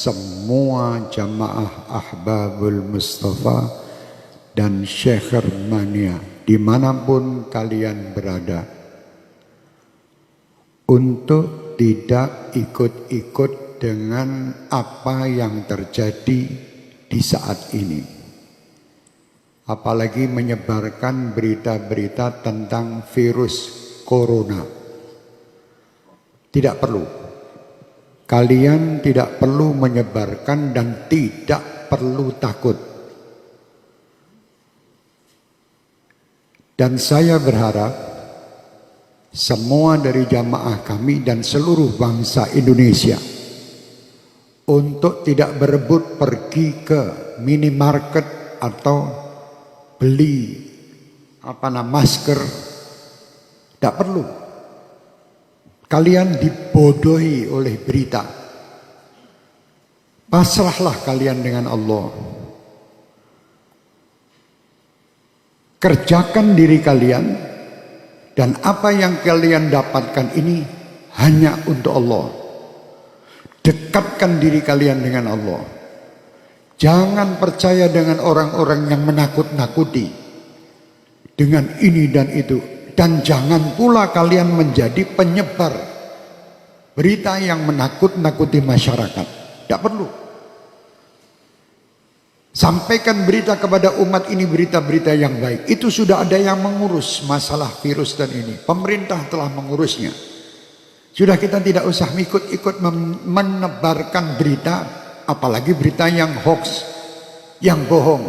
semua jamaah Ahbabul Mustafa dan Syekh Hermania dimanapun kalian berada, untuk tidak ikut-ikut dengan apa yang terjadi di saat ini, apalagi menyebarkan berita-berita tentang virus corona. Tidak perlu. Kalian tidak perlu menyebarkan dan tidak perlu takut. Dan saya berharap semua dari jamaah kami dan seluruh bangsa Indonesia untuk tidak berebut pergi ke minimarket atau beli masker. Tidak perlu. Kalian dibodohi oleh berita. Pasrahlah kalian dengan Allah. Kerjakan diri kalian, dan apa yang kalian dapatkan ini hanya untuk Allah. Dekatkan diri kalian dengan Allah. Jangan percaya dengan orang-orang yang menakut-nakuti dengan ini dan itu. Dan jangan pula kalian menjadi penyebar berita yang menakut-nakuti masyarakat. Tidak perlu. Sampaikan berita kepada umat ini, berita-berita yang baik. Itu sudah ada yang mengurus masalah virus dan ini. Pemerintah telah mengurusnya. Sudah, kita tidak usah ikut-ikut menebarkan berita, apalagi berita yang hoax, yang bohong.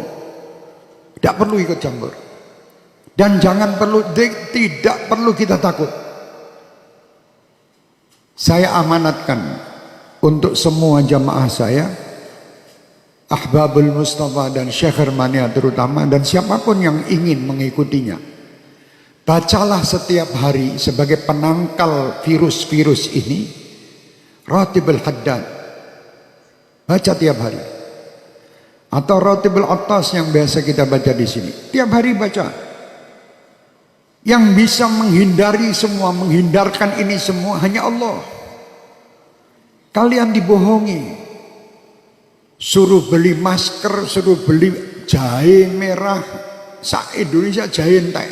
Tidak perlu ikut campur. Dan tidak perlu kita takut. Saya amanatkan untuk semua jamaah saya, Ahbabul Mustafa dan Syekh Hermania terutama, dan siapapun yang ingin mengikutinya, bacalah setiap hari sebagai penangkal virus-virus ini Ratibul Haddad. Baca tiap hari. Atau Ratibul Attas yang biasa kita baca di sini. Tiap hari baca. Yang bisa menghindari semua, menghindarkan ini semua hanya Allah. Kalian dibohongi. Suruh beli masker, suruh beli jahe merah. Indonesia jahe entek.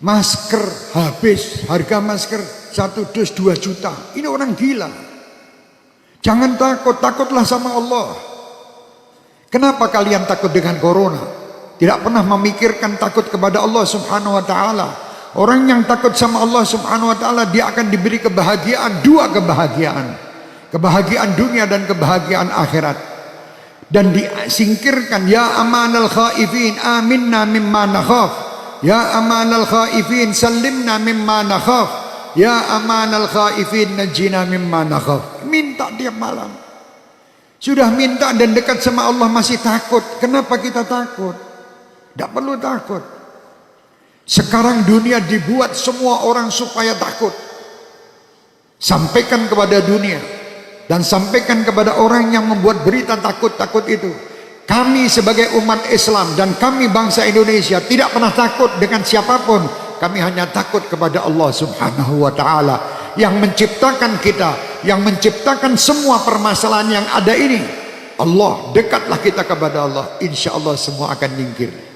Masker habis, harga masker 1 dus 2 juta. Ini orang gila. Jangan takut, takutlah sama Allah. Kenapa kalian takut dengan corona? Tidak pernah memikirkan takut kepada Allah Subhanahu wa ta'ala. Orang yang takut sama Allah Subhanahu wa ta'ala, dia akan diberi kebahagiaan, 2 kebahagiaan. Kebahagiaan dunia dan kebahagiaan akhirat. Dan disingkirkan, ya amanal khaifin aminna mimma nakhaf. Ya amanal khaifin sallimna mimma nakhaf. Ya amanal khaifin najina mimma nakhaf. Minta tiap malam. Sudah minta dan dekat sama Allah masih takut. Kenapa kita takut? Tidak perlu takut. Sekarang dunia dibuat semua orang supaya takut. Sampaikan kepada dunia. Dan sampaikan kepada orang yang membuat berita takut-takut itu. Kami sebagai umat Islam dan kami bangsa Indonesia tidak pernah takut dengan siapapun. Kami hanya takut kepada Allah Subhanahu wa ta'ala. Yang menciptakan kita. Yang menciptakan semua permasalahan yang ada ini. Allah, dekatlah kita kepada Allah. Insya Allah semua akan nyingkir.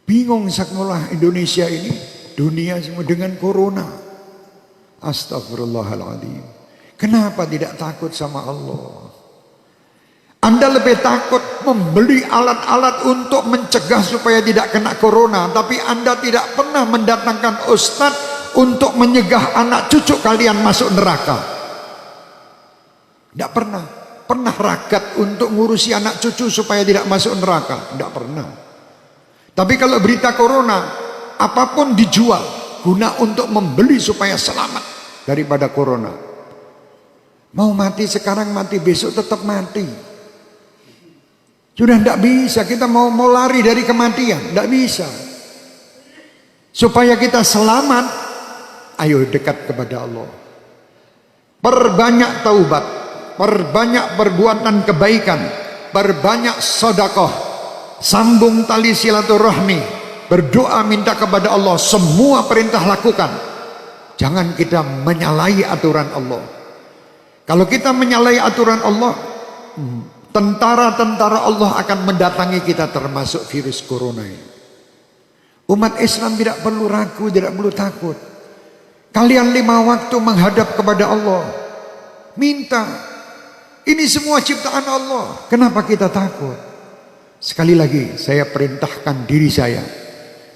Bingung sekolah Indonesia ini, dunia semua dengan corona. Astagfirullahaladzim. Kenapa tidak takut sama Allah? Anda lebih takut membeli alat-alat untuk mencegah supaya tidak kena corona, tapi Anda tidak pernah mendatangkan ustadz untuk menyegah anak cucu kalian masuk neraka. Tidak pernah. Pernah ragat untuk ngurusi anak cucu supaya tidak masuk neraka? Tidak pernah. Tapi kalau berita corona, apapun dijual guna untuk membeli supaya selamat daripada corona. Mau mati sekarang, mati besok tetap mati. Sudah tidak bisa, kita mau lari dari kematian, tidak bisa. Supaya kita selamat, ayo dekat kepada Allah. Perbanyak taubat, perbanyak perbuatan kebaikan, perbanyak sedekah. Sambung tali silaturahmi, berdoa minta kepada Allah, semua perintah lakukan. Jangan kita menyalahi aturan Allah. Kalau kita menyalahi aturan Allah, tentara-tentara Allah akan mendatangi kita, termasuk virus corona ini. Umat Islam tidak perlu ragu, tidak perlu takut. Kalian 5 waktu menghadap kepada Allah, minta. Ini semua ciptaan Allah. Kenapa kita takut? Sekali lagi saya perintahkan diri saya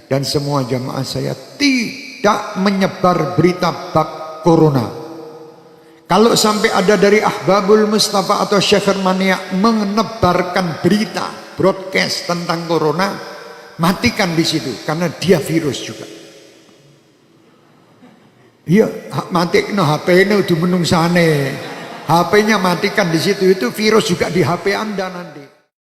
dan semua jamaah saya tidak menyebar berita bab corona. Kalau sampai ada dari Ahbabul Mustafa atau Syekh Mania menebarkan berita broadcast tentang corona, matikan di situ, karena dia virus juga. Iya, mati no HP-nya udah menungsane. HP-nya matikan di situ, itu virus juga di HP Anda nanti.